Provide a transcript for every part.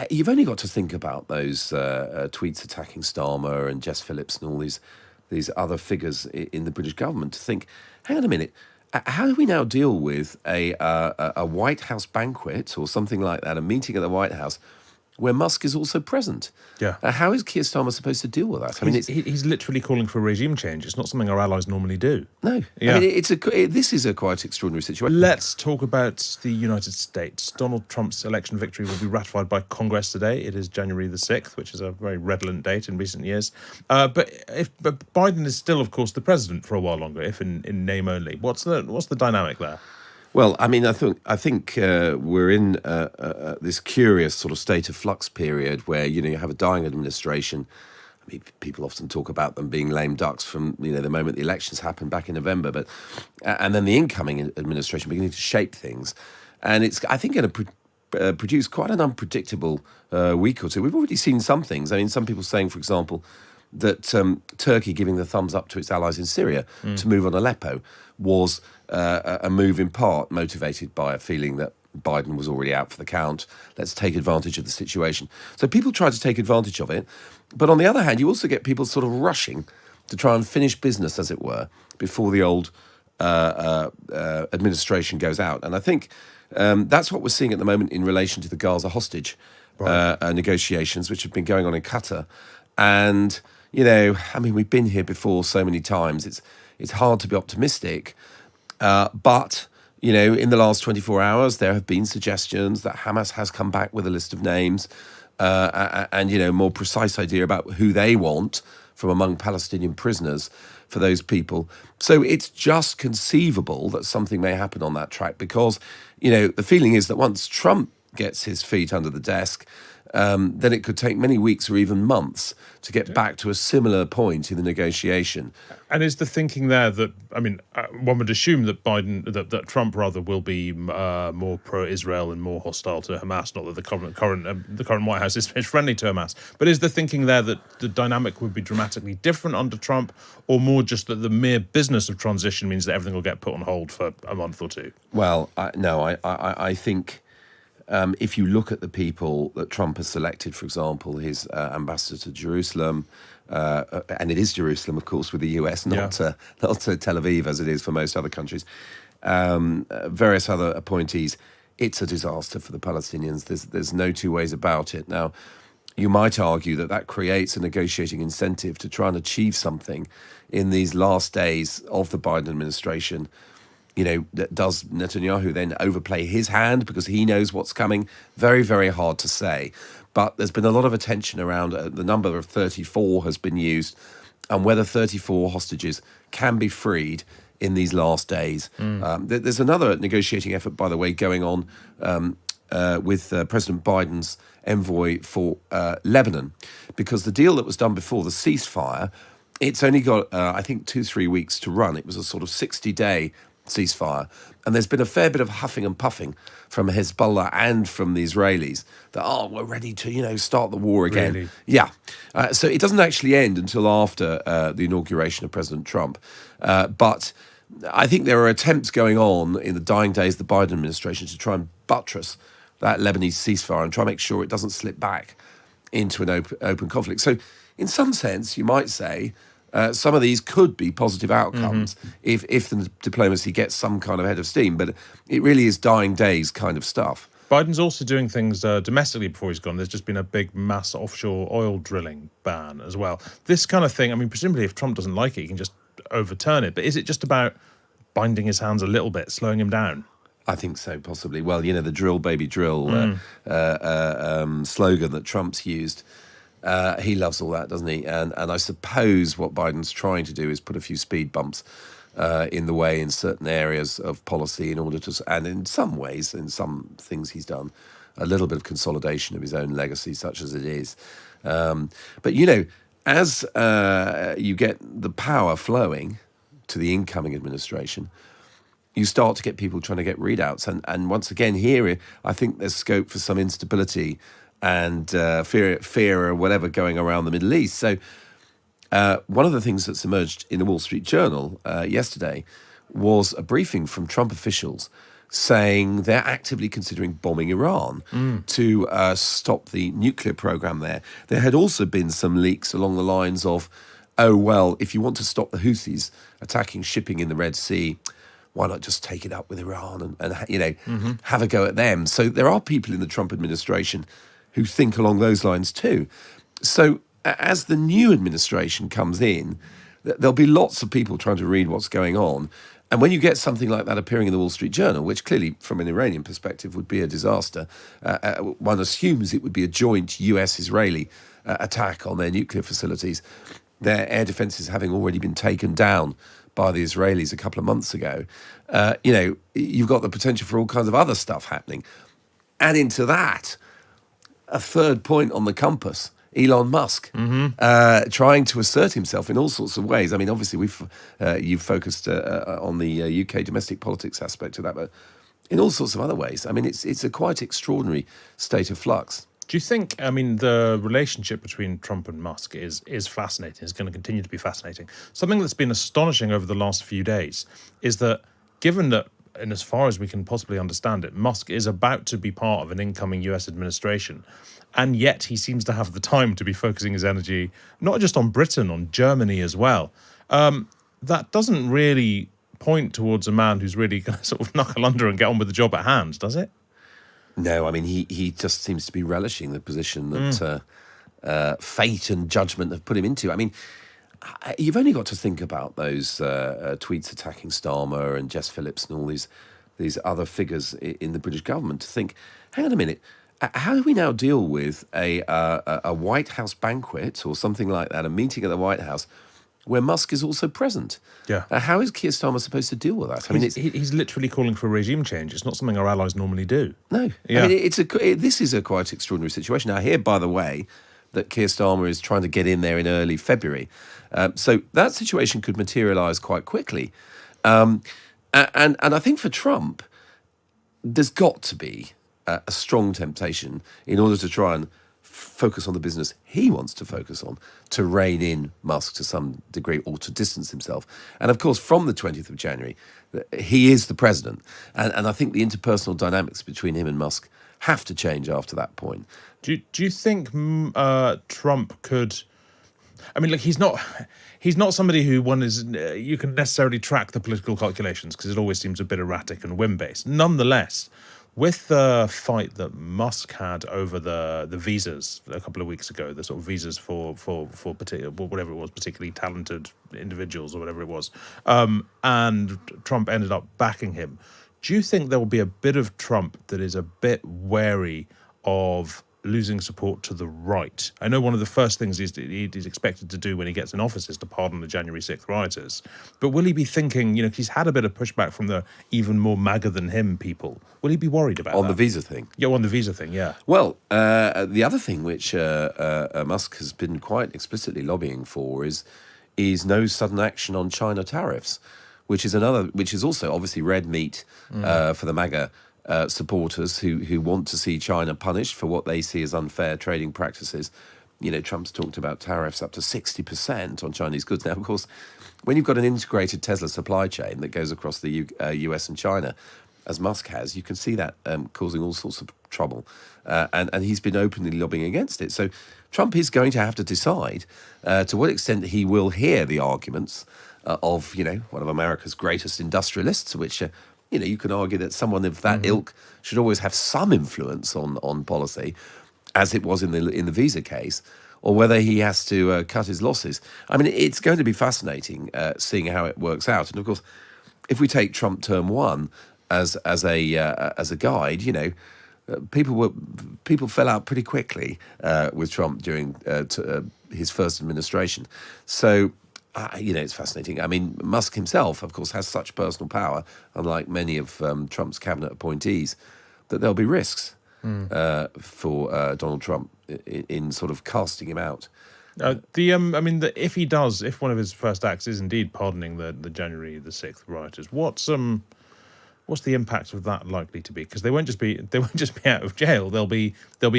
you've only got to think about those tweets attacking Starmer and Jess Phillips and all these other figures in the British government to think, hang on a minute, how do we now deal with a White House banquet or something like that, a meeting at the White House, where Musk is also present? Yeah. How is Keir Starmer supposed to deal with that? He's literally calling for regime change. It's not something our allies normally do. No. Yeah. I mean, this is a quite extraordinary situation. Let's talk about the United States. Donald Trump's election victory will be ratified by Congress today. It is January the 6th, which is a very redolent date in recent years. But Biden is still, of course, the president for a while longer, if in name only. What's the dynamic there? Well, I mean, I think we're in this curious sort of state of flux period where, you have a dying administration. I mean, people often talk about them being lame ducks from, the moment the elections happened back in November, and then the incoming administration beginning to shape things. And it's, I think, going to produce quite an unpredictable week or two. We've already seen some things. I mean, some people saying, for example, that Turkey giving the thumbs up to its allies in Syria to move on Aleppo was a move in part motivated by a feeling that Biden was already out for the count. Let's take advantage of the situation. So people try to take advantage of it. But on the other hand, you also get people sort of rushing to try and finish business, as it were, before the old administration goes out. And I think that's what we're seeing at the moment in relation to the Gaza hostage negotiations, which have been going on in Qatar. And, I mean, we've been here before so many times. It's hard to be optimistic. But, in the last 24 hours, there have been suggestions that Hamas has come back with a list of names and, more precise idea about who they want from among Palestinian prisoners for those people. So it's just conceivable that something may happen on that track because, the feeling is that once Trump gets his feet under the desk, then it could take many weeks or even months to get back to a similar point in the negotiation. And is the thinking there that, I mean, one would assume that that Trump rather will be more pro-Israel and more hostile to Hamas, not that the current White House is friendly to Hamas. But is the thinking there that the dynamic would be dramatically different under Trump, or more just that the mere business of transition means that everything will get put on hold for a month or two? Well, I think... if you look at the people that Trump has selected, for example, his ambassador to Jerusalem, and it is Jerusalem, of course, with the US, not to Tel Aviv as it is for most other countries, various other appointees, it's a disaster for the Palestinians. There's no two ways about it. Now, you might argue that creates a negotiating incentive to try and achieve something in these last days of the Biden administration. Does Netanyahu then overplay his hand because he knows what's coming? Very, very hard to say. But there's been a lot of attention around the number of 34 has been used and whether 34 hostages can be freed in these last days. There's another negotiating effort, by the way, going on with President Biden's envoy for Lebanon, because the deal that was done before, the ceasefire, it's only got, I think, 2-3 weeks to run. It was a sort of 60-day ceasefire. And there's been a fair bit of huffing and puffing from Hezbollah and from the Israelis that, we're ready to, start the war again. Really? Yeah. So it doesn't actually end until after the inauguration of President Trump. But I think there are attempts going on in the dying days of the Biden administration to try and buttress that Lebanese ceasefire and try and make sure it doesn't slip back into an open conflict. So in some sense, you might say, some of these could be positive outcomes if the diplomacy gets some kind of head of steam, but it really is dying days kind of stuff. Biden's also doing things domestically before he's gone. There's just been a big mass offshore oil drilling ban as well. This kind of thing, I mean, presumably if Trump doesn't like it, he can just overturn it. But is it just about binding his hands a little bit, slowing him down? I think so, possibly. Well, the drill, baby, drill slogan that Trump's used, he loves all that, doesn't he? And I suppose what Biden's trying to do is put a few speed bumps in the way in certain areas of policy in order to, and in some ways, in some things he's done, a little bit of consolidation of his own legacy, such as it is. But, as you get the power flowing to the incoming administration, you start to get people trying to get readouts. And once again, here, I think there's scope for some instability and fear or whatever going around the Middle East. So one of the things that's emerged in the Wall Street Journal yesterday was a briefing from Trump officials saying they're actively considering bombing Iran to stop the nuclear program there. There had also been some leaks along the lines of, oh, well, if you want to stop the Houthis attacking shipping in the Red Sea, why not just take it up with Iran and have a go at them? So there are people in the Trump administration who think along those lines too. So as the new administration comes in, there'll be lots of people trying to read what's going on. And when you get something like that appearing in the Wall Street Journal, which clearly from an Iranian perspective would be a disaster, one assumes it would be a joint US-Israeli attack on their nuclear facilities, their air defences having already been taken down by the Israelis a couple of months ago. You've got the potential for all kinds of other stuff happening. Add into that a third point on the compass, Elon Musk, trying to assert himself in all sorts of ways. I mean, obviously, you've focused on the UK domestic politics aspect of that, but in all sorts of other ways. I mean, it's a quite extraordinary state of flux. Do you think, I mean, the relationship between Trump and Musk is fascinating, is going to continue to be fascinating. Something that's been astonishing over the last few days is that, given that, and as far as we can possibly understand it, Musk is about to be part of an incoming US administration, and yet he seems to have the time to be focusing his energy not just on Britain, on Germany as well. That doesn't really point towards a man who's really going to sort of knuckle under and get on with the job at hand, does it? No, I mean, he just seems to be relishing the position that fate and judgment have put him into. I mean, you've only got to think about those tweets attacking Starmer and Jess Phillips and all these other figures in the British government to think, hang on a minute, how do we now deal with a White House banquet or something like that, a meeting at the White House, where Musk is also present? Yeah. How is Keir Starmer supposed to deal with that? I mean, he's literally calling for regime change. It's not something our allies normally do. No. Yeah. I mean, this is a quite extraordinary situation. Now, I hear, by the way, that Keir Starmer is trying to get in there in early February. So that situation could materialise quite quickly. And I think for Trump, there's got to be a strong temptation in order to try and focus on the business he wants to focus on, to rein in Musk to some degree or to distance himself. And of course, from the 20th of January, he is the president. And I think the interpersonal dynamics between him and Musk have to change after that point. Do you think Trump could... I mean, look, he's not somebody who you can necessarily track the political calculations because it always seems a bit erratic and whim-based. Nonetheless, with the fight that Musk had over the visas a couple of weeks ago, the sort of visas for particular, whatever it was, particularly talented individuals or whatever it was, and Trump ended up backing him, do you think there will be a bit of Trump that is a bit wary of losing support to the right? I know one of the first things he's expected to do when he gets in office is to pardon the January 6th rioters. But will he be thinking, he's had a bit of pushback from the even more MAGA than him people. Will he be worried about that? On the visa thing? Yeah, on the visa thing, yeah. Well, the other thing which Musk has been quite explicitly lobbying for is no sudden action on China tariffs, which is also obviously red meat for the MAGA supporters who want to see China punished for what they see as unfair trading practices. Trump's talked about tariffs up to 60% on Chinese goods. Now, of course, when you've got an integrated Tesla supply chain that goes across the US and China, as Musk has, you can see that causing all sorts of trouble. And he's been openly lobbying against it. So Trump is going to have to decide to what extent he will hear the arguments of, one of America's greatest industrialists, which... you can argue that someone of that ilk should always have some influence on policy, as it was in the visa case, or whether he has to cut his losses. I mean, it's going to be fascinating seeing how it works out. And of course, if we take Trump term one as a guide, people fell out pretty quickly with Trump during his first administration. So. It's fascinating. I mean, Musk himself, of course, has such personal power, unlike many of Trump's cabinet appointees, that there'll be risks for Donald Trump in sort of casting him out. If one of his first acts is indeed pardoning the January the 6th rioters, what's the impact of that likely to be? Because they won't just be out of jail. They'll be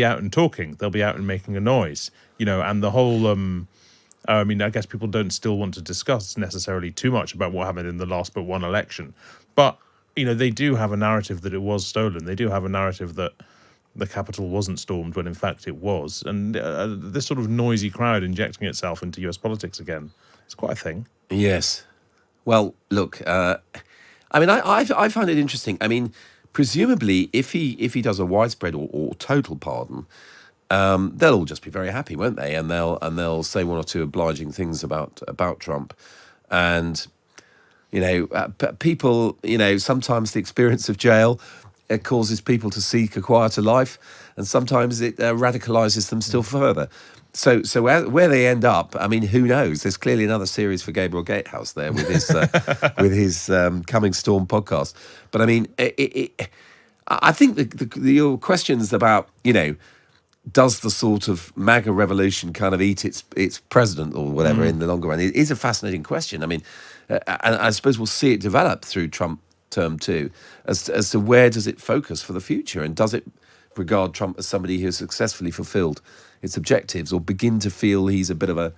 out and talking. They'll be out and making a noise. And the whole. I guess people don't still want to discuss necessarily too much about what happened in the last but one election. But they do have a narrative that it was stolen. They do have a narrative that the Capitol wasn't stormed when in fact it was. And this sort of noisy crowd injecting itself into US politics again, it's quite a thing. Yes. Well, look, I find it interesting. I mean, presumably, if he does a widespread or total pardon, they'll all just be very happy, won't they? And they'll say one or two obliging things about Trump, and people, sometimes the experience of jail, it causes people to seek a quieter life, and sometimes it radicalizes them still further. So where they end up, I mean, who knows? There's clearly another series for Gabriel Gatehouse there with his with his Coming Storm podcast. But I mean, I think your questions about does the sort of MAGA revolution kind of eat its president or whatever in the longer run? It is a fascinating question. I mean, and I suppose we'll see it develop through Trump term 2 as to where does it focus for the future, and does it regard Trump as somebody who has successfully fulfilled its objectives, or begin to feel he's a bit of a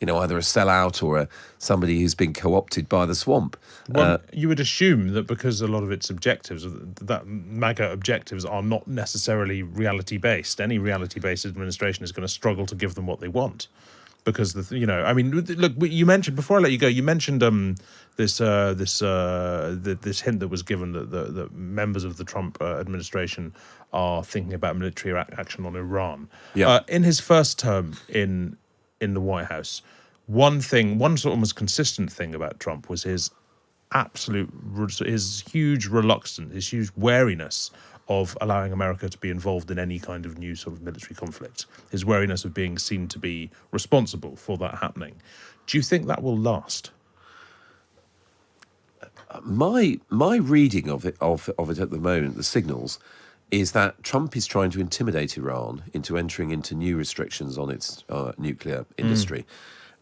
either a sellout or somebody who's been co-opted by the swamp. Well, you would assume that because a lot of its objectives, that MAGA objectives, are not necessarily reality-based. Any reality-based administration is going to struggle to give them what they want. Because look, you mentioned, before I let you go, you mentioned this hint that was given that the members of the Trump administration are thinking about military action on Iran. Yeah. In his first term in the White House, one sort of almost consistent thing about Trump was his huge reluctance, his huge wariness of allowing America to be involved in any kind of new sort of military conflict, his wariness of being seen to be responsible for that happening. Do you think that will last? My reading of it at the moment, the signals, is that Trump is trying to intimidate Iran into entering into new restrictions on its nuclear industry.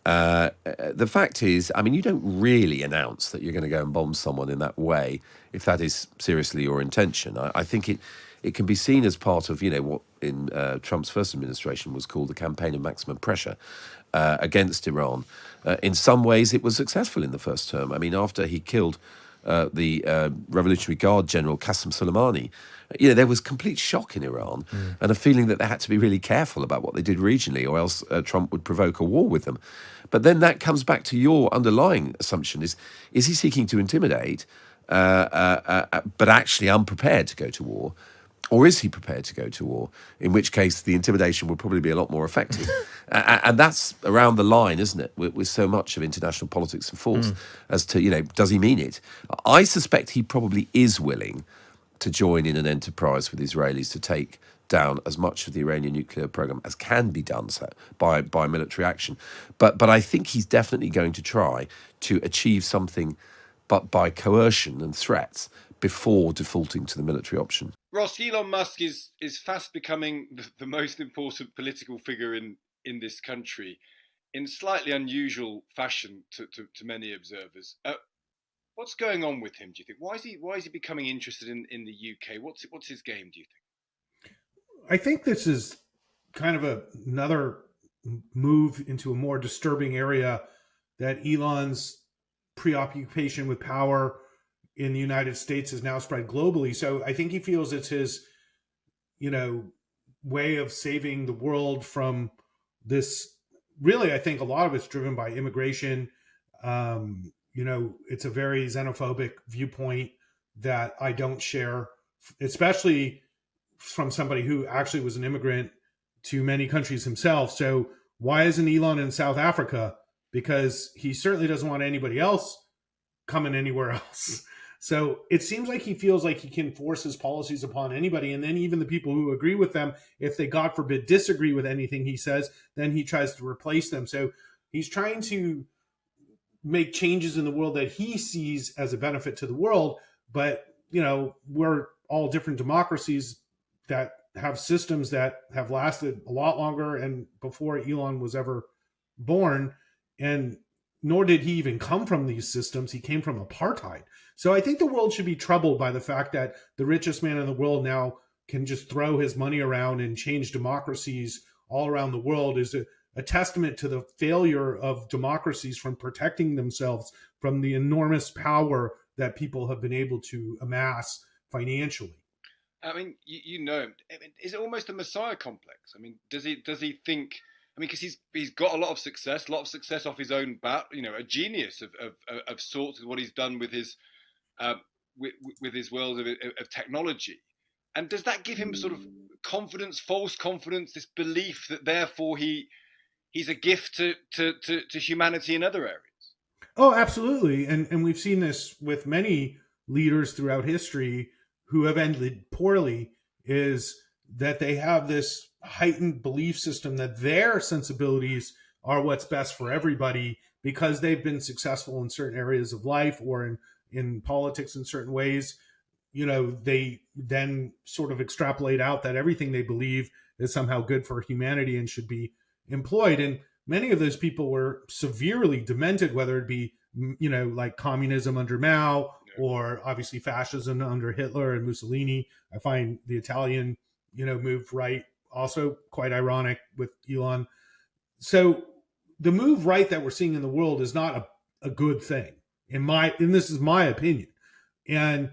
The fact is, I mean, you don't really announce that you're going to go and bomb someone in that way if that is seriously your intention. I think it can be seen as part of, what in Trump's first administration was called the campaign of maximum pressure against Iran. In some ways, it was successful in the first term. I mean, after he killed the Revolutionary Guard General Qasem Soleimani, there was complete shock in Iran and a feeling that they had to be really careful about what they did regionally, or else Trump would provoke a war with them. But then that comes back to your underlying assumption: is he seeking to intimidate, but actually unprepared to go to war? Or is he prepared to go to war? In which case, the intimidation will probably be a lot more effective. And that's around the line, isn't it, with so much of international politics and force, as to, does he mean it? I suspect he probably is willing to join in an enterprise with Israelis to take down as much of the Iranian nuclear program as can be done so by military action. But I think he's definitely going to try to achieve something, but by coercion and threats, before defaulting to the military option. Ross, Elon Musk is fast becoming the most important political figure in this country, in slightly unusual fashion to many observers. What's going on with him, do you think? Why is he becoming interested in the UK? What's his game, do you think? I think this is kind of another move into a more disturbing area, that Elon's preoccupation with power in the United States has now spread globally. So I think he feels it's his, way of saving the world from this. Really, I think a lot of it's driven by immigration. It's a very xenophobic viewpoint that I don't share, especially from somebody who actually was an immigrant to many countries himself. So why isn't Elon in South Africa? Because he certainly doesn't want anybody else coming anywhere else. So it seems like he feels like he can force his policies upon anybody. And then even the people who agree with them, if they, God forbid, disagree with anything he says, then he tries to replace them. So he's trying to make changes in the world that he sees as a benefit to the world. But, we're all different democracies that have systems that have lasted a lot longer and before Elon was ever born. And nor did he even come from these systems. He came from apartheid. So I think the world should be troubled by the fact that the richest man in the world now can just throw his money around and change democracies all around the world. Is a testament to the failure of democracies from protecting themselves from the enormous power that people have been able to amass financially. I mean, you know him. I mean, is it almost a messiah complex? I mean, does he think? I mean, because he's got a lot of success off his own bat. You know, a genius of sorts with what he's done with his with his world of technology. And does that give him sort of confidence, false confidence, this belief that therefore he's a gift to humanity in other areas? Oh, absolutely. And we've seen this with many leaders throughout history who have ended poorly, is that they have this heightened belief system that their sensibilities are what's best for everybody because they've been successful in certain areas of life or in politics in certain ways. You know, they then sort of extrapolate out that everything they believe is somehow good for humanity and should be employed. And many of those people were severely demented, whether it be, you know, like communism under Mao or obviously fascism under Hitler and Mussolini. I find the Italian, you know, move right also quite ironic with Elon. So the move right that we're seeing in the world is not a good thing and this is my opinion. And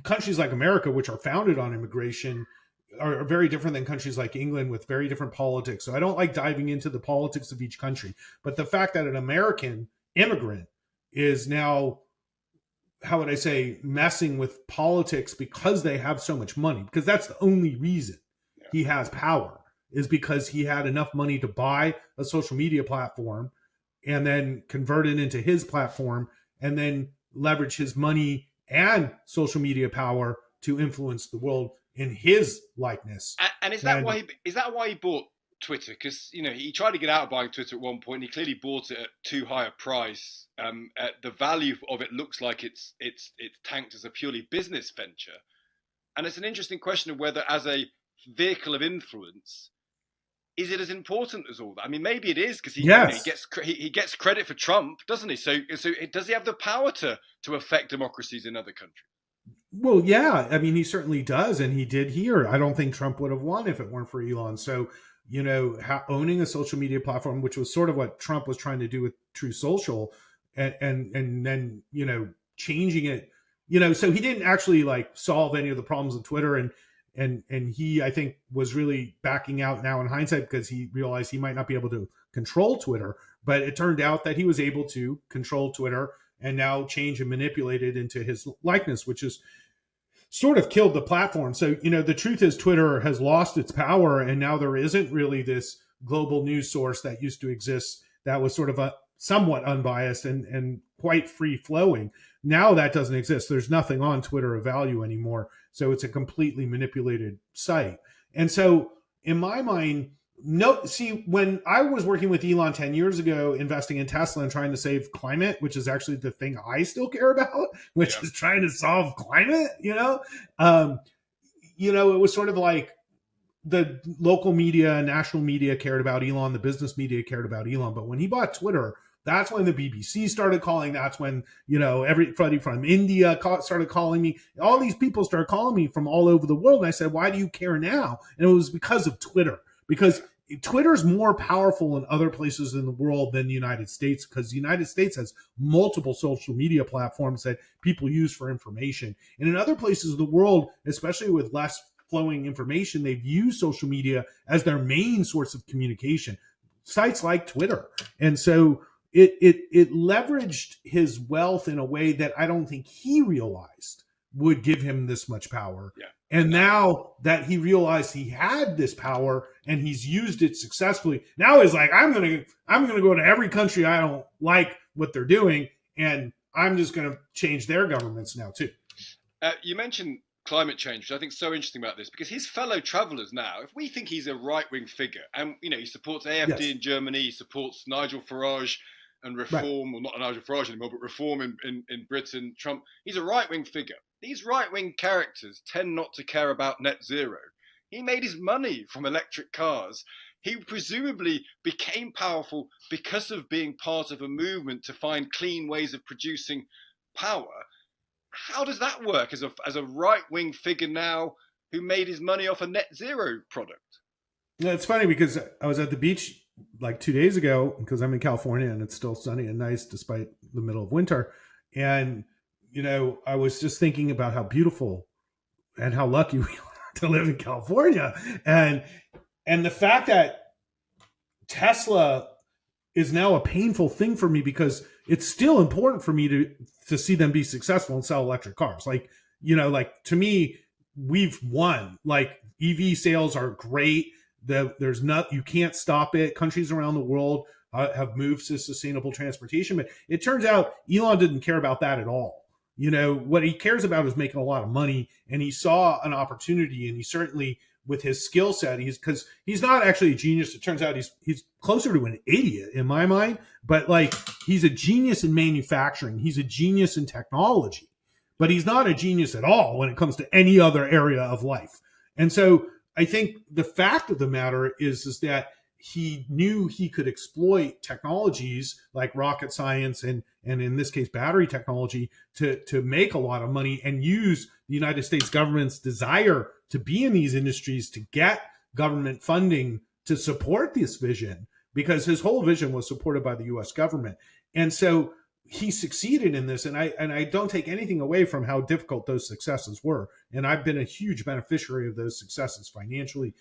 countries like America, which are founded on immigration, are very different than countries like England with very different politics. So I don't like diving into the politics of each country. But the fact that an American immigrant is now, how would I say, messing with politics because they have so much money, because that's the only reason he has power, is because he had enough money to buy a social media platform and then convert it into his platform and then leverage his money and social media power to influence the world in his likeness. And is that why he bought Twitter? Because, you know, he tried to get out of buying Twitter at one point. And he clearly bought it at too high a price. The value of it looks like it's tanked as a purely business venture. And it's an interesting question of whether, as a vehicle of influence, is it as important as all that? I mean, maybe it is, because he gets credit for Trump, doesn't he? So does he have the power to affect democracies in other countries? Well, yeah. I mean, he certainly does, and he did here. I don't think Trump would have won if it weren't for Elon. So, you know, owning a social media platform, which was sort of what Trump was trying to do with True Social, and then, you know, changing it, you know, so he didn't actually like solve any of the problems of Twitter, and he, I think, was really backing out now in hindsight because he realized he might not be able to control Twitter. But it turned out that he was able to control Twitter and now change and manipulate it into his likeness, which is sort of killed the platform. So, you know, the truth is Twitter has lost its power, and now there isn't really this global news source that used to exist that was sort of a somewhat unbiased and quite free flowing. Now that doesn't exist. There's nothing on Twitter of value anymore. So it's a completely manipulated site. And so in my mind, when I was working with Elon 10 years ago, investing in Tesla and trying to save climate, which is actually the thing I still care about, which is trying to solve climate, it was sort of like the local media, national media cared about Elon, the business media cared about Elon. But when he bought Twitter, that's when the BBC started calling. That's when, you know, everybody from India started calling me. All these people started calling me from all over the world. And I said, why do you care now? And it was because of Twitter, because Twitter's more powerful in other places in the world than the United States, because the United States has multiple social media platforms that people use for information. And in other places of the world, especially with less flowing information, they've used social media as their main source of communication, sites like Twitter. And so it leveraged his wealth in a way that I don't think he realized would give him this much power. Yeah. And now that he realized he had this power and he's used it successfully, now he's like, I'm gonna go to every country I don't like what they're doing, and I'm just gonna change their governments now too. You mentioned climate change, which I think is so interesting about this, because his fellow travelers now, if we think he's a right-wing figure, and you know he supports AFD in Germany, he supports Nigel Farage and reform, well, not Nigel Farage anymore, but reform in Britain, Trump, he's a right-wing figure. These right-wing characters tend not to care about net zero. He made his money from electric cars. He presumably became powerful because of being part of a movement to find clean ways of producing power. How does that work as a right-wing figure now who made his money off a net zero product? Yeah, it's funny because I was at the beach like 2 days ago, because I'm in California and it's still sunny and nice despite the middle of winter. And I was just thinking about how beautiful and how lucky we are to live in California, and the fact that Tesla is now a painful thing for me, because it's still important for me to see them be successful and sell electric cars. Like, to me, we've won. Like, EV sales are great. You can't stop it. Countries around the world have moved to sustainable transportation, but it turns out Elon didn't care about that at all. What he cares about is making a lot of money, and he saw an opportunity, and he certainly, with his skill set, because he's not actually a genius. It turns out he's closer to an idiot in my mind, but like, he's a genius in manufacturing. He's a genius in technology, but he's not a genius at all when it comes to any other area of life. And so I think the fact of the matter is that he knew he could exploit technologies like rocket science and in this case battery technology to make a lot of money, and use the United States government's desire to be in these industries to get government funding to support this vision, because his whole vision was supported by the US government. And so he succeeded in this, and I don't take anything away from how difficult those successes were, and I've been a huge beneficiary of those successes financially.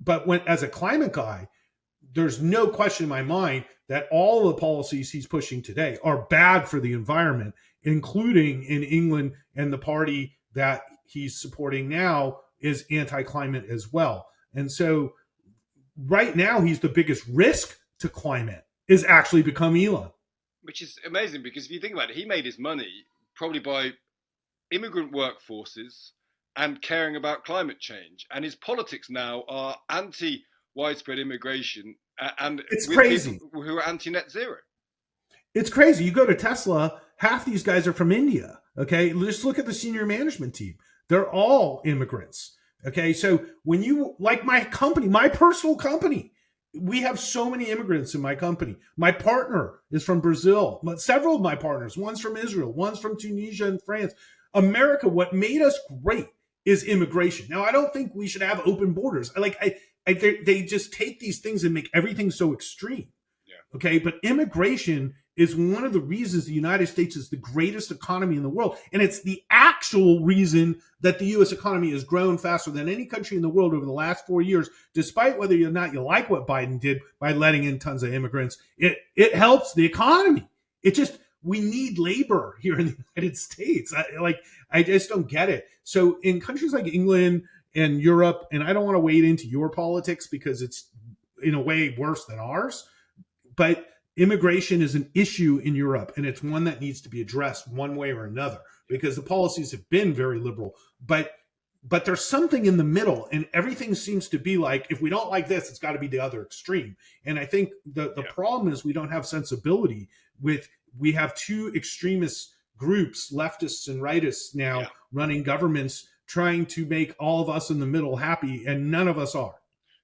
But as a climate guy, there's no question in my mind that all the policies he's pushing today are bad for the environment, including in England, and the party that he's supporting now is anti-climate as well. And so right now, he's the biggest risk to climate is actually become Elon. Which is amazing, because if you think about it, he made his money probably by immigrant workforces and caring about climate change. And his politics now are anti-widespread immigration, and it's crazy, who are anti-net zero. It's crazy. You go to Tesla, half these guys are from India. Okay, just look at the senior management team. They're all immigrants. Okay, so when you, like my company, my personal company, we have so many immigrants in my company. My partner is from Brazil. Several of my partners, one's from Israel, one's from Tunisia and France. America, what made us great is immigration. Now, I don't think we should have open borders. They just take these things and make everything so extreme. Yeah. Okay, but immigration is one of the reasons the United States is the greatest economy in the world. And it's the actual reason that the U.S. economy has grown faster than any country in the world over the last 4 years, despite whether or not you like what Biden did by letting in tons of immigrants. It helps the economy. We need labor here in the United States. I just don't get it. So in countries like England and Europe, and I don't want to wade into your politics because it's in a way worse than ours, but immigration is an issue in Europe, and it's one that needs to be addressed one way or another, because the policies have been very liberal. But there's something in the middle, and everything seems to be like, if we don't like this, it's got to be the other extreme. And I think the problem is we don't have sensibility. We have two extremist groups, leftists and rightists now, running governments, trying to make all of us in the middle happy, and none of us are.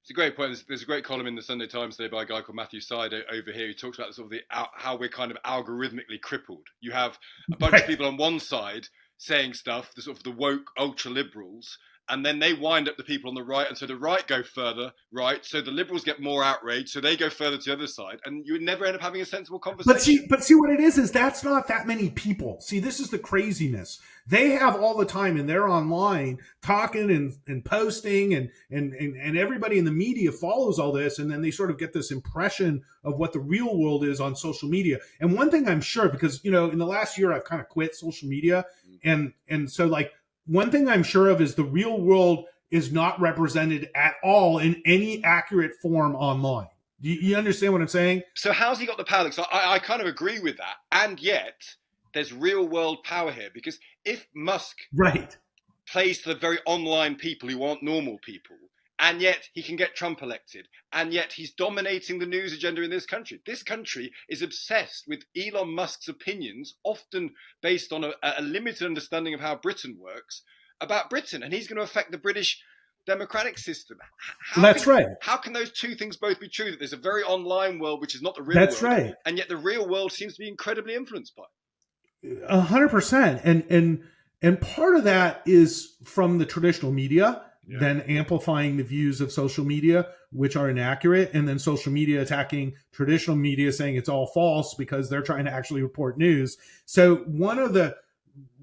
It's a great point. There's a great column in the Sunday Times today by a guy called Matthew Side over here. He talks about sort of how we're kind of algorithmically crippled. You have a bunch of people on one side saying stuff, the sort of the woke ultra liberals, and then they wind up the people on the right, and so the right go further right, so the liberals get more outraged, so they go further to the other side, and you would never end up having a sensible conversation. But see what it is that's not that many people. See, this is the craziness. They have all the time, and they're online talking and posting, and everybody in the media follows all this, and then they sort of get this impression of what the real world is on social media. And one thing I'm sure, because in the last year I've kind of quit social media, and so like, one thing I'm sure of is the real world is not represented at all in any accurate form online. You understand what I'm saying? So how's he got the power? Because I kind of agree with that. And yet there's real world power here, because if Musk plays to the very online people who aren't normal people, and yet he can get Trump elected, and yet he's dominating the news agenda in this country. This country is obsessed with Elon Musk's opinions, often based on a limited understanding of how Britain works, about Britain. And he's going to affect the British democratic system. How can those two things both be true? That there's a very online world, which is not the real world, and yet the real world seems to be incredibly influenced by it. 100%. And part of that is from the traditional media, then amplifying the views of social media, which are inaccurate, and then social media attacking traditional media, saying it's all false because they're trying to actually report news. So one of the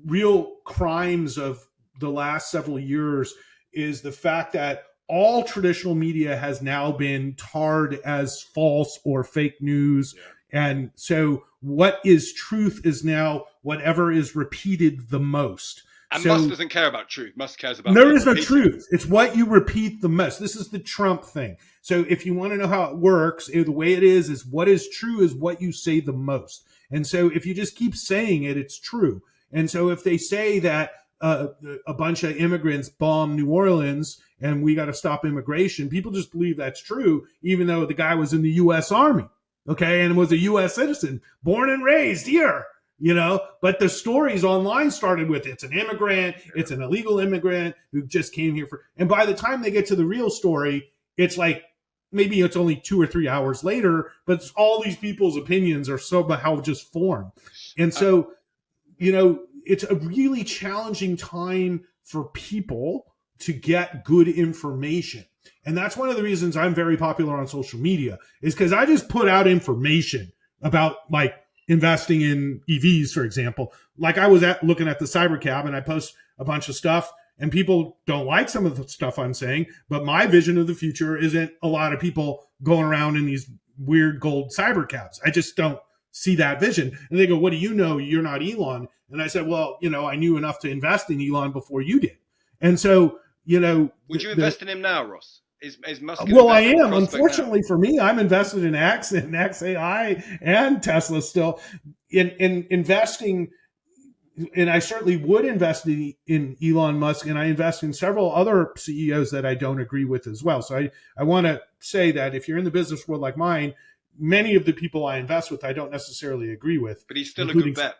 real crimes of the last several years is the fact that all traditional media has now been tarred as false or fake news. Yeah. And so what is truth is now whatever is repeated the most. And so, Musk doesn't care about truth. Musk cares about there is no truth. It's what you repeat the most. This is the Trump thing. So if you want to know how it works, the way it is what is true is what you say the most. And so if you just keep saying it, it's true. And so if they say that a bunch of immigrants bombed New Orleans and we got to stop immigration, people just believe that's true, even though the guy was in the U.S. Army, okay, and was a U.S. citizen, born and raised here. But the stories online started with it's an immigrant, it's an illegal immigrant who just came here and by the time they get to the real story, it's like maybe it's only 2 or 3 hours later, but all these people's opinions are somehow just formed. And so, it's a really challenging time for people to get good information. And that's one of the reasons I'm very popular on social media is because I just put out information about investing in EVs, for example. Like I was looking at the Cybercab and I post a bunch of stuff and people don't like some of the stuff I'm saying, but my vision of the future isn't a lot of people going around in these weird gold Cybercabs. I just don't see that vision. And they go, what do you know? You're not Elon. And I said, well, I knew enough to invest in Elon before you did. And so, would you invest in him now, Ross? Is Musk? Well, I am. Unfortunately for me, I'm invested in X and XAI and Tesla still. In investing, and I certainly would invest in Elon Musk, and I invest in several other CEOs that I don't agree with as well. So I want to say that if you're in the business world like mine, many of the people I invest with, I don't necessarily agree with. But he's still a good bet.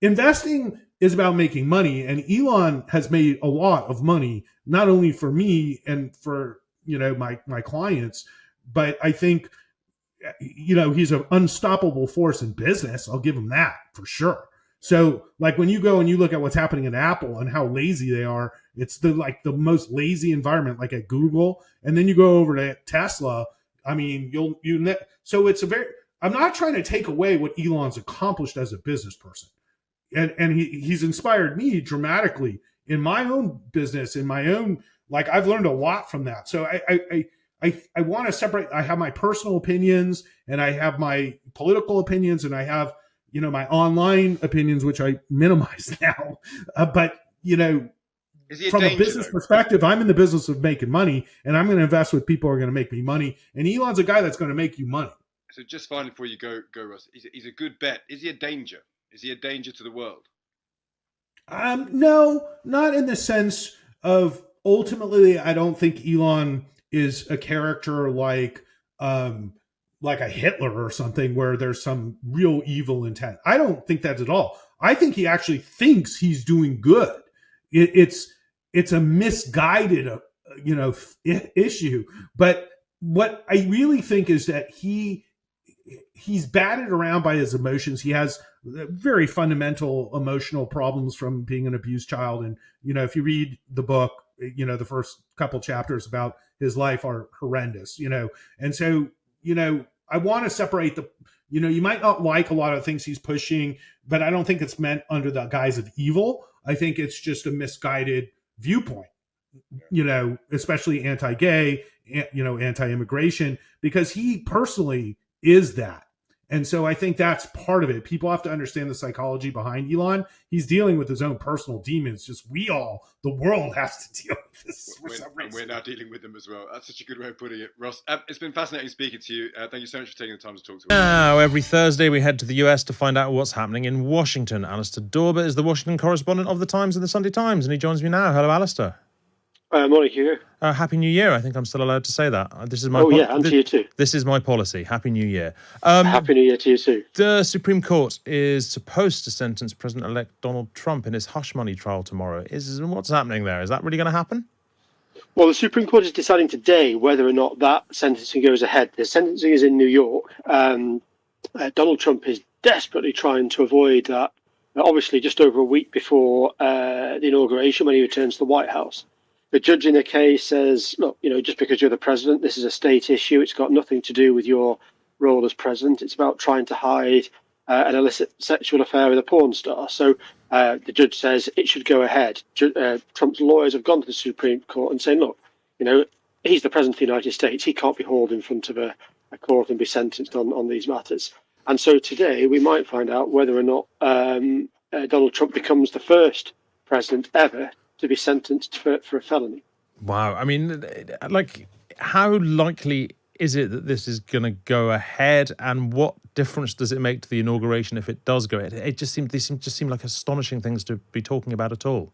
Investing is about making money, and Elon has made a lot of money, not only for me and for my clients, but I think he's an unstoppable force in business. I'll give him that for sure. So when you go and you look at what's happening at Apple and how lazy they are, it's the most lazy environment, like at Google, and then you go over to Tesla. I mean, so it's I'm not trying to take away what Elon's accomplished as a business person. And he's inspired me dramatically in my own business, in my own, I've learned a lot from that. So I want to separate. I have my personal opinions and I have my political opinions and I have, my online opinions, which I minimize now. But, from a business perspective, I'm in the business of making money and I'm going to invest with people who are going to make me money. And Elon's a guy that's going to make you money. So just finally, before you go, Ross, he's a good bet. Is he a danger? Is he a danger to the world? No, not in the sense of ultimately, I don't think Elon is a character like a Hitler or something where there's some real evil intent. I don't think that at all. I think he actually thinks he's doing good. It's a misguided, issue. But what I really think is that he's battered around by his emotions. He has very fundamental emotional problems from being an abused child. And, if you read the book, the first couple chapters about his life are horrendous, And so, I want to separate you might not like a lot of things he's pushing, but I don't think it's meant under the guise of evil. I think it's just a misguided viewpoint, especially anti-gay, anti-immigration, because he personally is that. And so I think that's part of it. People have to understand the psychology behind Elon. He's dealing with his own personal demons. Just the world has to deal with this for some reason. We're now dealing with them as well. That's such a good way of putting it. Ross, it's been fascinating speaking to you. Thank you so much for taking the time to talk to us. Now, every Thursday we head to the US to find out what's happening in Washington. Alistair Dorber is the Washington correspondent of the Times and the Sunday Times, and he joins me now. Hello, Alistair. Morning, Hugo. Happy New Year. I think I'm still allowed to say that. This is my and to you too. This is my policy. Happy New Year. Happy New Year to you too. The Supreme Court is supposed to sentence President-elect Donald Trump in his hush money trial tomorrow. What's happening there? Is that really going to happen? Well, the Supreme Court is deciding today whether or not that sentencing goes ahead. The sentencing is in New York. Donald Trump is desperately trying to avoid that, obviously just over a week before the inauguration when he returns to the White House. The judge in the case says, look, just because you're the president, this is a state issue. It's got nothing to do with your role as president. It's about trying to hide an illicit sexual affair with a porn star. So the judge says it should go ahead. Trump's lawyers have gone to the Supreme Court and saying, look, he's the president of the United States. He can't be hauled in front of a court and be sentenced on these matters. And so today we might find out whether or not Donald Trump becomes the first president ever to be sentenced for a felony. Wow. I mean, how likely is it that this is going to go ahead, and what difference does it make to the inauguration if it does go ahead? These seem like astonishing things to be talking about at all.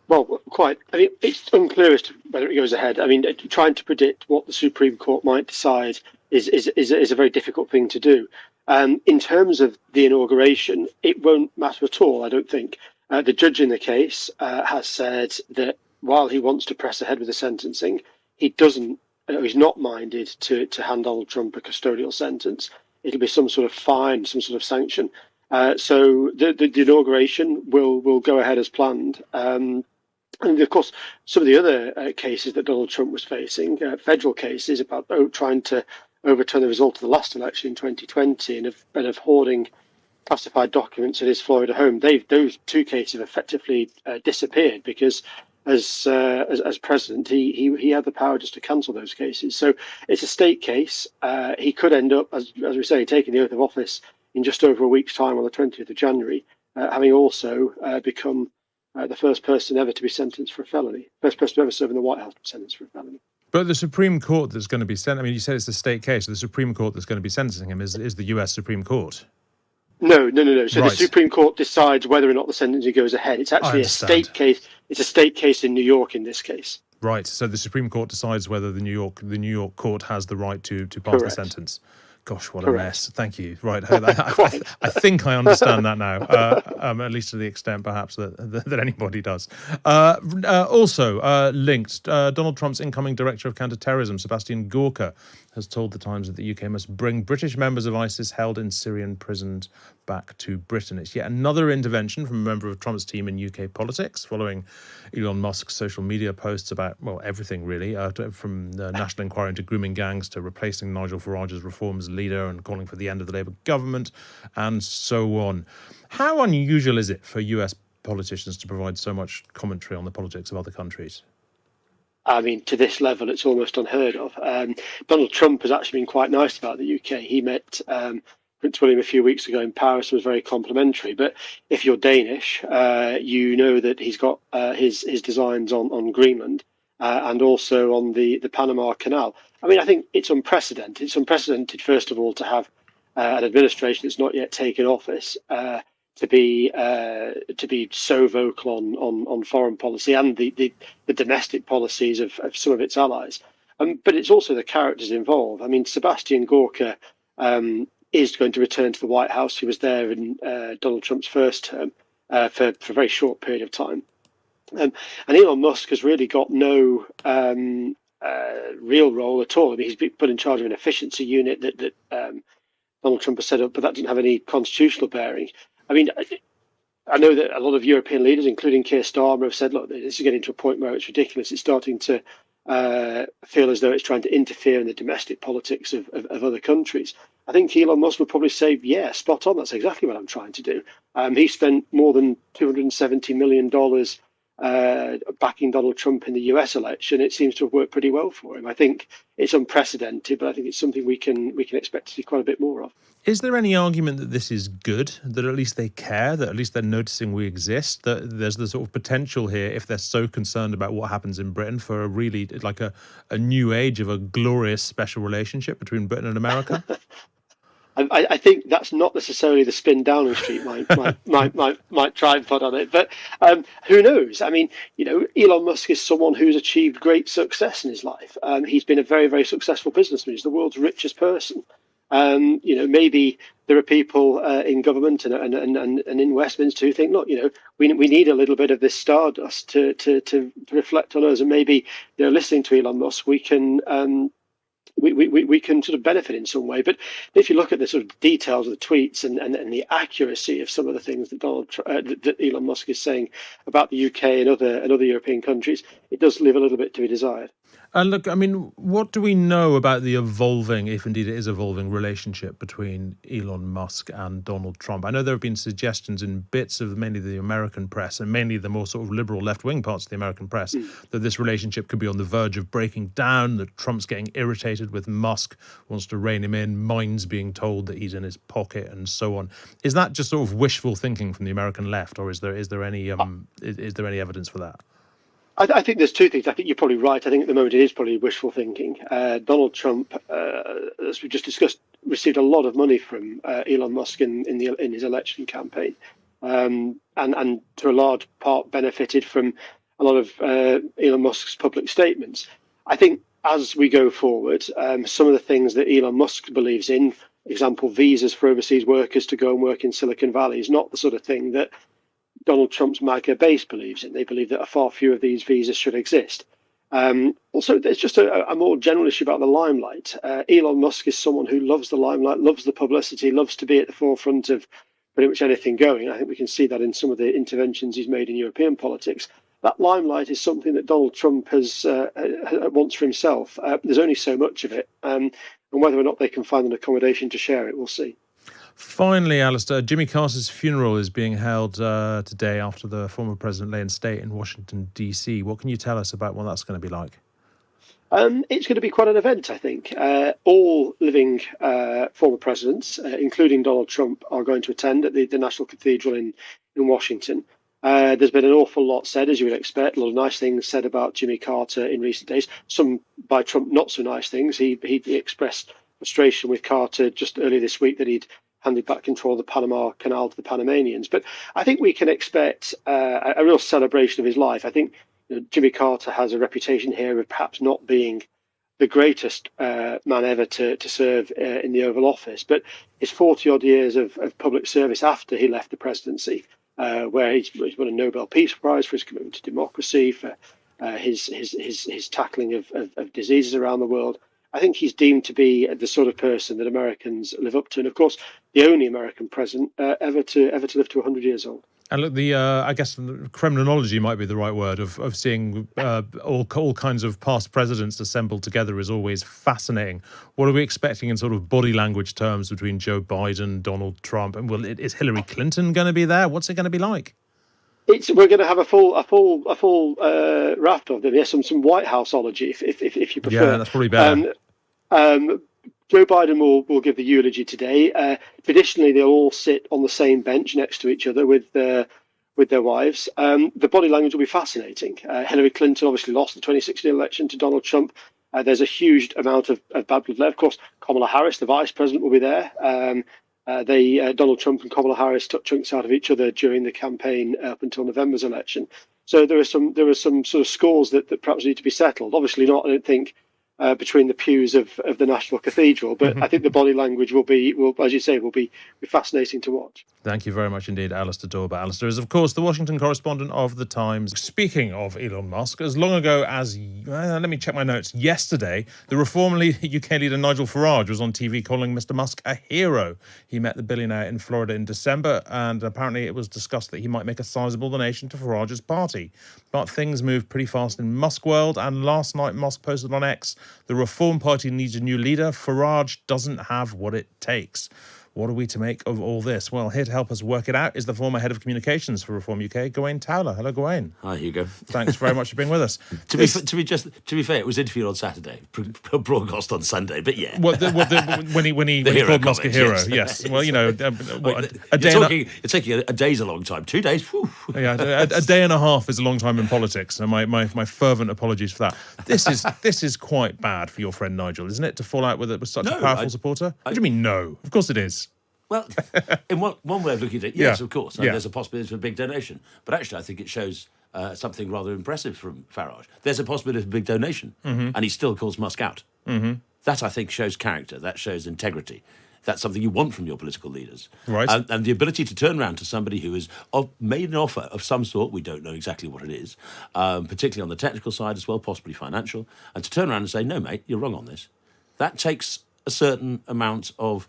Well, quite. I mean, it's unclear as to whether it goes ahead. I mean, trying to predict what the Supreme Court might decide is a very difficult thing to do. In terms of the inauguration, it won't matter at all, I don't think. The judge in the case has said that while he wants to press ahead with the sentencing, he's not minded to hand Donald Trump a custodial sentence. It'll be some sort of fine, some sort of sanction. So the inauguration will go ahead as planned. And of course, some of the other cases that Donald Trump was facing, federal cases about trying to overturn the result of the last election in 2020 and of hoarding classified documents at his Florida home, those two cases have effectively disappeared because as president, he had the power just to cancel those cases. So it's a state case. He could end up, as we say, taking the oath of office in just over a week's time on the 20th of January, having also become the first person ever to be sentenced for a felony, first person to ever serve in the White House to be sentenced for a felony. But the Supreme Court that's going to be you said it's a state case. So the Supreme Court that's going to be sentencing him is the US Supreme Court. No. So right. The Supreme Court decides whether or not the sentencing goes ahead. It's actually a state case. It's a state case in New York in this case. Right. So the Supreme Court decides whether the New York court has the right to pass Correct. the sentence. Gosh, what Correct. a mess. Thank you. Right. I think I understand that now, at least to the extent perhaps that anybody does. Also linked, Donald Trump's incoming director of counterterrorism, Sebastian Gorka, has told the Times that the UK must bring British members of ISIS held in Syrian prisons back to Britain. It's yet another intervention from a member of Trump's team in UK politics, following Elon Musk's social media posts about, well, everything really, from the national inquiry into grooming gangs to replacing Nigel Farage as Reform's leader and calling for the end of the Labour government, and so on. How unusual is it for US politicians to provide so much commentary on the politics of other countries? I mean, to this level, it's almost unheard of. Donald Trump has actually been quite nice about the UK. He met Prince William a few weeks ago in Paris and was very complimentary. But if you're Danish, you know that he's got his designs on Greenland and also on the Panama Canal. I mean, I think it's unprecedented. It's unprecedented, first of all, to have an administration that's not yet taken office to be so vocal on foreign policy and the domestic policies of some of its allies. But it's also the characters involved. I mean, Sebastian Gorka is going to return to the White House. He was there in Donald Trump's first term for a very short period of time. And Elon Musk has really got no real role at all. I mean, he's been put in charge of an efficiency unit that Donald Trump has set up, but that didn't have any constitutional bearing. I mean, I know that a lot of European leaders, including Keir Starmer, have said, look, this is getting to a point where it's ridiculous. It's starting to feel as though it's trying to interfere in the domestic politics of other countries. I think Elon Musk would probably say, yeah, spot on. That's exactly what I'm trying to do. He spent more than $270 million backing Donald Trump in the US election. It seems to have worked pretty well for him. I think it's unprecedented, but I think it's something we can expect to see quite a bit more of. Is there any argument that this is good, that at least they care, that at least they're noticing we exist, that there's the sort of potential here, if they're so concerned about what happens in Britain, for a really, like a new age of a glorious special relationship between Britain and America? I think that's not necessarily the spin Downing Street might try and put on it, but who knows? I mean, Elon Musk is someone who's achieved great success in his life. He's been a very, very successful businessman. He's the world's richest person. Maybe there are people in government and in Westminster who think, look, we need a little bit of this stardust to reflect on us, and maybe they're listening to Elon Musk. We can sort of benefit in some way. But if you look at the sort of details of the tweets and the accuracy of some of the things that that Elon Musk is saying about the UK and other European countries, it does leave a little bit to be desired. Look, I mean, what do we know about the evolving, if indeed it is evolving, relationship between Elon Musk and Donald Trump? I know there have been suggestions in bits of mainly the American press and mainly the more sort of liberal left-wing parts of the American press that this relationship could be on the verge of breaking down, that Trump's getting irritated with Musk, wants to rein him in, minds being told that he's in his pocket and so on. Is that just sort of wishful thinking from the American left, or is there any evidence for that? I think there's two things. I think you're probably right. I think at the moment it is probably wishful thinking. Donald Trump, as we just discussed, received a lot of money from Elon Musk in his election campaign, and to a large part benefited from a lot of Elon Musk's public statements. I think as we go forward, some of the things that Elon Musk believes in, for example, visas for overseas workers to go and work in Silicon Valley, is not the sort of thing that Donald Trump's MAGA base believes in. They believe that a far fewer of these visas should exist. Also, there's just a more general issue about the limelight. Elon Musk is someone who loves the limelight, loves the publicity, loves to be at the forefront of pretty much anything going. I think we can see that in some of the interventions he's made in European politics. That limelight is something that Donald Trump wants for himself. There's only so much of it, and whether or not they can find an accommodation to share it, we'll see. Finally, Alistair, Jimmy Carter's funeral is being held today after the former president lay in state in Washington, D.C. What can you tell us about what that's going to be like? It's going to be quite an event, I think. All living former presidents, including Donald Trump, are going to attend at the National Cathedral in Washington. There's been an awful lot said, as you would expect, a lot of nice things said about Jimmy Carter in recent days. Some by Trump, not so nice things. He expressed frustration with Carter just earlier this week that he'd handed back control of the Panama Canal to the Panamanians. But I think we can expect a real celebration of his life. I think Jimmy Carter has a reputation here of perhaps not being the greatest man ever to serve in the Oval Office, but his 40-odd years of public service after he left the presidency, where he's won a Nobel Peace Prize for his commitment to democracy, for his tackling of diseases around the world. I think he's deemed to be the sort of person that Americans live up to, and of course, the only American president ever to live to 100 years old. And look, I guess Kremlinology might be the right word of seeing all kinds of past presidents assembled together is always fascinating. What are we expecting in sort of body language terms between Joe Biden, Donald Trump, and is Hillary Clinton going to be there? What's it going to be like? We're going to have a full raft of them. Yes, some White Houseology, if you prefer. Yeah, that's probably better. Joe Biden will give the eulogy today. Traditionally, they'll all sit on the same bench next to each other with their wives. The body language will be fascinating. Hillary Clinton obviously lost the 2016 election to Donald Trump. There's a huge amount of bad blood there. Of course, Kamala Harris, the vice president, will be there. Donald Trump and Kamala Harris took chunks out of each other during the campaign up until November's election. So there are some sort of scores that perhaps need to be settled. Obviously not, I don't think, between the pews of the National Cathedral, but I think the body language will be, as you say, will be fascinating to watch. Thank you very much indeed, Alistair Dorber. Alistair is, of course, the Washington correspondent of The Times. Speaking of Elon Musk, as long ago as, let me check my notes, yesterday, the Reform UK leader Nigel Farage was on TV calling Mr. Musk a hero. He met the billionaire in Florida in December, and apparently it was discussed that he might make a sizable donation to Farage's party. But things moved pretty fast in Musk world, and last night Musk posted on X, the Reform Party needs a new leader. Farage doesn't have what it takes. What are we to make of all this? Well, here to help us work it out is the former head of communications for Reform UK, Gawain Towler. Hello, Gawain. Hi, Hugo. Thanks very much for being with us. To be fair, it was interviewed on Saturday, broadcast on Sunday. But yeah, when he called Musk a hero, yes. Well, a day. You're taking a day's a long time. 2 days. Whew. Yeah, a day and a half is a long time in politics, and my fervent apologies for that. This is quite bad for your friend Nigel, isn't it? To fall out with such a powerful supporter. What do you mean no? Of course it is. Well, in one way of looking at it, yes, of course. Yeah. There's a possibility for a big donation. But actually, I think it shows something rather impressive from Farage. There's a possibility of a big donation, and he still calls Musk out. Mm-hmm. That, I think, shows character. That shows integrity. That's something you want from your political leaders. Right. And the ability to turn around to somebody who has made an offer of some sort, we don't know exactly what it is, particularly on the technical side as well, possibly financial, and to turn around and say, no, mate, you're wrong on this. That takes a certain amount of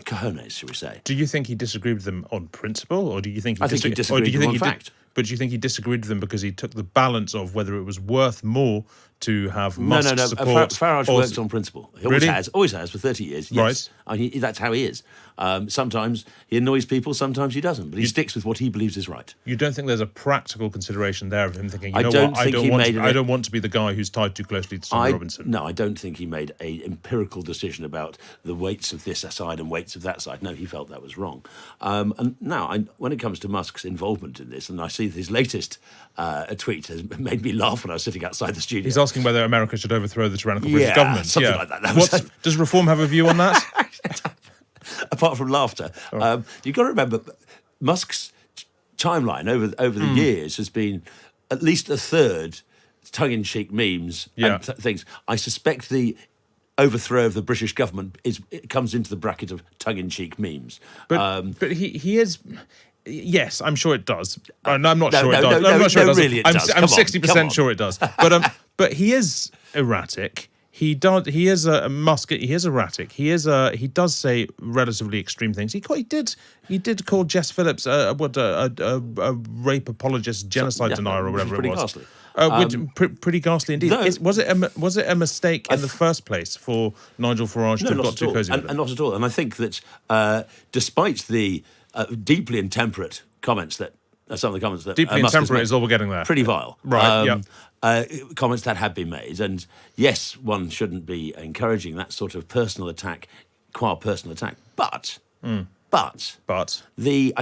cojones, shall we say. Do you think he disagreed with them on principle, or do you think he disagreed with them on fact? But do you think he disagreed with them because he took the balance of whether it was worth more to have No, Musk no, no. support. Farage or- works on principle. He Really? always has for 30 years. Yes. Right. That's how he is. Sometimes he annoys people, sometimes he doesn't, but he sticks with what he believes is right. You don't think there's a practical consideration there of him thinking, I don't think he made I don't want to be the guy who's tied too closely to Tommy Robinson? No, I don't think he made an empirical decision about the weights of this side and weights of that side. No, he felt that was wrong. And now, when it comes to Musk's involvement in this, and I see his latest tweet has made me laugh when I was sitting outside the studio. He's asking whether America should overthrow the tyrannical British government. Something like that. Does Reform have a view on that? Apart from laughter, you've got to remember Musk's timeline over the years has been at least a third tongue-in-cheek memes and things. I suspect the overthrow of the British government it comes into the bracket of tongue-in-cheek memes. But he is. Yes, I'm sure it does. I'm not sure it does. No, I'm not sure it does. really it does. I'm Come on, 60% sure it does. But he is erratic. He is a Musk. He is erratic. He does say relatively extreme things. He did call Jess Phillips a rape apologist, genocide denier, or whatever it was. Ghastly. Pretty ghastly indeed. No. Was it a mistake in the first place for Nigel Farage to have got too cozy with it? And not at all. And I think that despite the deeply intemperate comments that some of the comments that Deeply Musk has intemperate made, is all we're getting there. pretty vile, Right, comments that have been made, and yes, one shouldn't be encouraging that sort of personal attack, qua personal attack, but I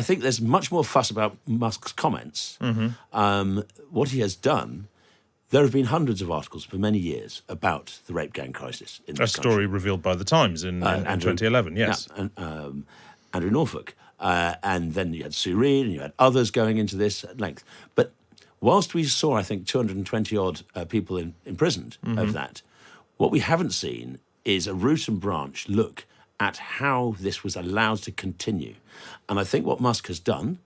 think there's much more fuss about Musk's comments. What he has done. There have been hundreds of articles for many years about the rape gang crisis in this country. A story revealed by the Times in 2011. Yes, and Andrew Norfolk, and then you had Sue Reed, and you had others going into this at length. But whilst we saw, I think, 220 odd people imprisoned over that, what we haven't seen is a root and branch look at how this was allowed to continue. And I think what Musk has done,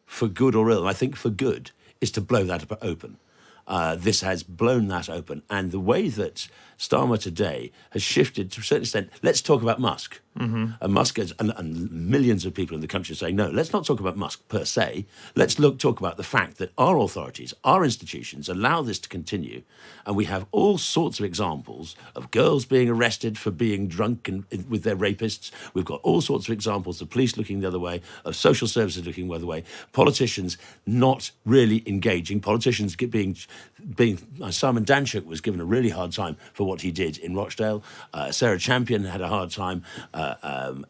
for good or ill, and I think for good, is to blow that open. This has blown that open. And the way that Starmer today has shifted to a certain extent, let's talk about Musk. And Musk and millions of people in the country are saying, no, let's not talk about Musk per se. Let's talk about the fact that our authorities, our institutions allow this to continue. And we have all sorts of examples of girls being arrested for being drunk with their rapists. We've got all sorts of examples of police looking the other way, of social services looking the other way, politicians not really engaging, politicians being Simon Danczuk was given a really hard time for what he did in Rochdale. Sarah Champion had a hard time,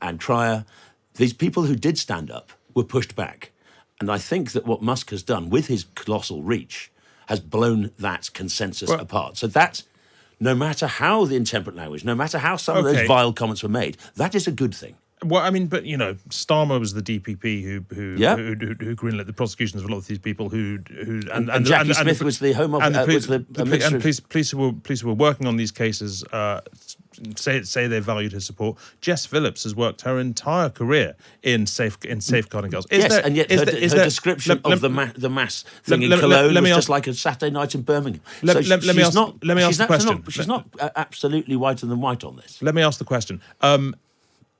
and Trier. These people who did stand up were pushed back. And I think that what Musk has done with his colossal reach has blown that consensus apart. So that, no matter how the intemperate language, no matter how some of those vile comments were made, that is a good thing. Well, I mean, but Starmer was the DPP who greenlit the prosecutions of a lot of these people and Jackie Smith was the Home Office and police who were working on these cases say they valued his support. Jess Phillips has worked her entire career in safeguarding girls. And yet her description of the mass thing in Cologne was just like a Saturday night in Birmingham. She's not absolutely whiter than white on this. Let me ask the question.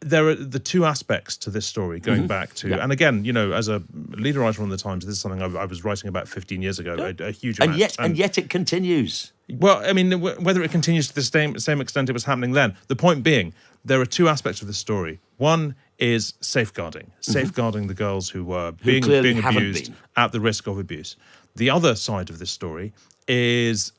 There are the two aspects to this story going back to, and again, as a leader writer on the Times, this is something I was writing about 15 years ago, a huge amount. And yet it continues. Well, I mean, whether it continues to the same extent it was happening then. The point being, there are two aspects of this story. One is safeguarding the girls who were being abused at the risk of abuse. The other side of this story is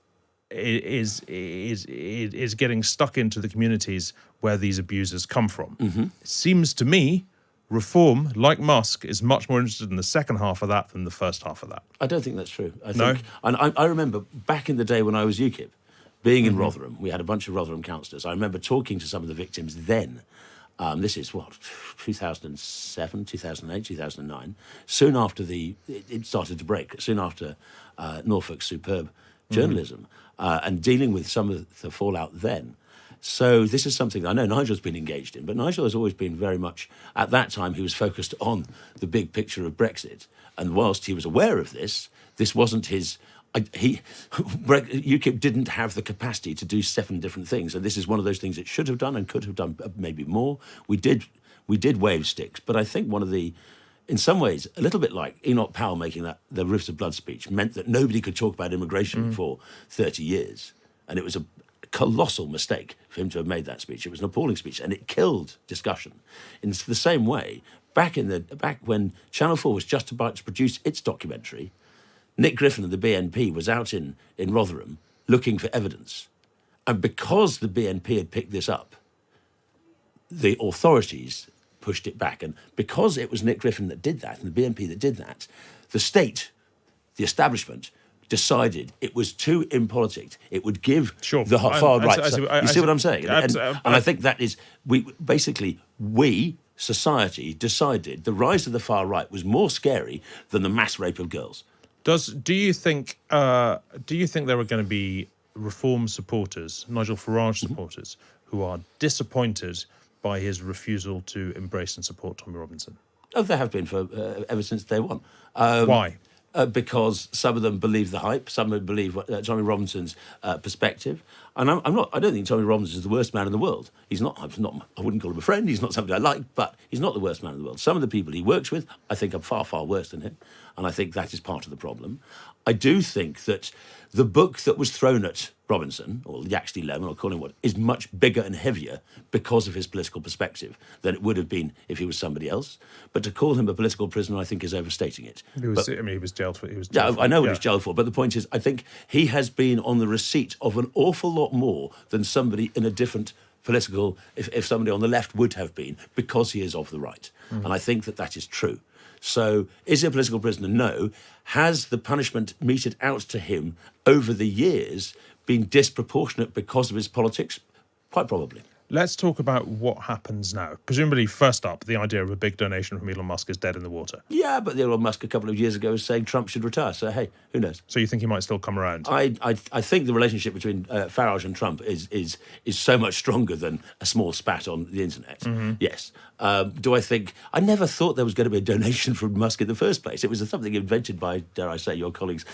getting stuck into the communities where these abusers come from. It seems to me Reform, like Musk, is much more interested in the second half of that than the first half of that. I don't think that's true. I remember back in the day when I was UKIP, being in Rotherham, we had a bunch of Rotherham councillors. I remember talking to some of the victims then. This is 2007, 2008, 2009. Soon after it started to break, soon after Norfolk's superb journalism, and dealing with some of the fallout then. So this is something that I know Nigel's been engaged in, but Nigel has always been very much, at that time, he was focused on the big picture of Brexit. And whilst he was aware of this wasn't his... UKIP didn't have the capacity to do 7 different things, and this is one of those things it should have done and could have done maybe more. We did wave sticks, but I think one of the... In some ways, a little bit like Enoch Powell making the Rivers of Blood speech meant that nobody could talk about immigration for 30 years. And it was a colossal mistake for him to have made that speech. It was an appalling speech, and it killed discussion. In the same way, back when Channel 4 was just about to produce its documentary, Nick Griffin of the BNP was out in Rotherham looking for evidence. And because the BNP had picked this up, the authorities pushed it back. And because it was Nick Griffin that did that and the BNP that did that, the state, the establishment, decided it was too impolitic. It would give the far right. You see what I'm saying? And I think that is, we, society, decided the rise of the far right was more scary than the mass rape of girls. Do you think there are going to be Reform supporters, Nigel Farage supporters, who are disappointed by his refusal to embrace and support Tommy Robinson? Oh, there have been for ever since day one. Why? Because some of them believe the hype, some of them believe Tommy Robinson's perspective, and I don't think Tommy Robinson is the worst man in the world. He's not. I wouldn't call him a friend. He's not somebody I like, but he's not the worst man in the world. Some of the people he works with, I think, are far, far worse than him, and I think that is part of the problem. I do think that the book that was thrown at Robinson, or Yaxley Lemon, or call him what, is much bigger and heavier because of his political perspective than it would have been if he was somebody else. But to call him a political prisoner, I think, is overstating it. He was jailed for. I know what he was jailed for, but the point is, I think he has been on the receipt of an awful lot more than somebody in a different political, if somebody on the left would have been, because he is of the right. And I think that is true. So, is he a political prisoner? No. Has the punishment meted out to him over the years been disproportionate because of his politics? Quite probably. Let's talk about what happens now. Presumably, first up, the idea of a big donation from Elon Musk is dead in the water. Yeah, but Elon Musk a couple of years ago was saying Trump should retire. So, hey, who knows? So you think he might still come around? I think the relationship between Farage and Trump is so much stronger than a small spat on the internet. Mm-hmm. Yes. Do I think... I never thought there was going to be a donation from Musk in the first place. It was something invented by, dare I say, your colleagues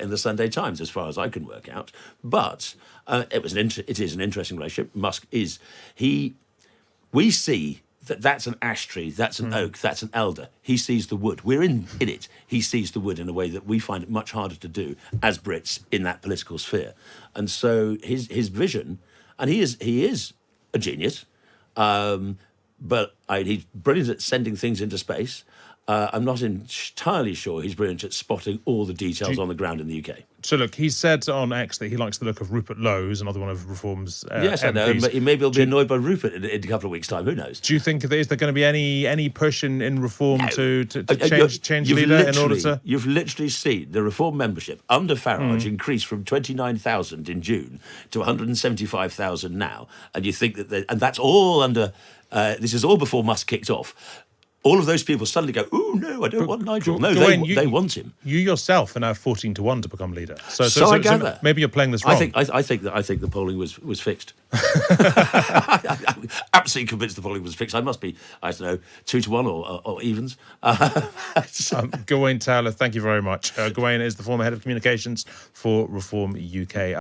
in the Sunday Times, as far as I can work out. But it is an interesting relationship. Musk is... We see that's an ash tree, that's an oak, that's an elder. He sees the wood. We're in it. He sees the wood in a way that we find it much harder to do as Brits in that political sphere. And so his vision, and he is a genius, but he's brilliant at sending things into space. I'm not entirely sure he's brilliant at spotting all the details on the ground in the UK. So look, he said on X that he likes the look of Rupert Lowe's, another one of Reform's yes, MPs. I know, but maybe he'll be annoyed by Rupert in a couple of weeks' time. Who knows? Do you think is there going to be any push in Reform to change leader in order to... You've literally seen the Reform membership under Farage increase from 29,000 in June to 175,000 now, and you think and that's all under... this is all before Musk kicked off. All of those people suddenly go, "Ooh, no, I don't want Nigel." No, Gawain, they want him. You yourself are now 14-1 to become leader. So I gather. So maybe you're playing this wrong. I think the polling was fixed. I'm absolutely convinced the polling was fixed. I must be, I don't know, 2-1 or evens. Gawain Taylor, thank you very much. Gawain is the former head of communications for Reform UK.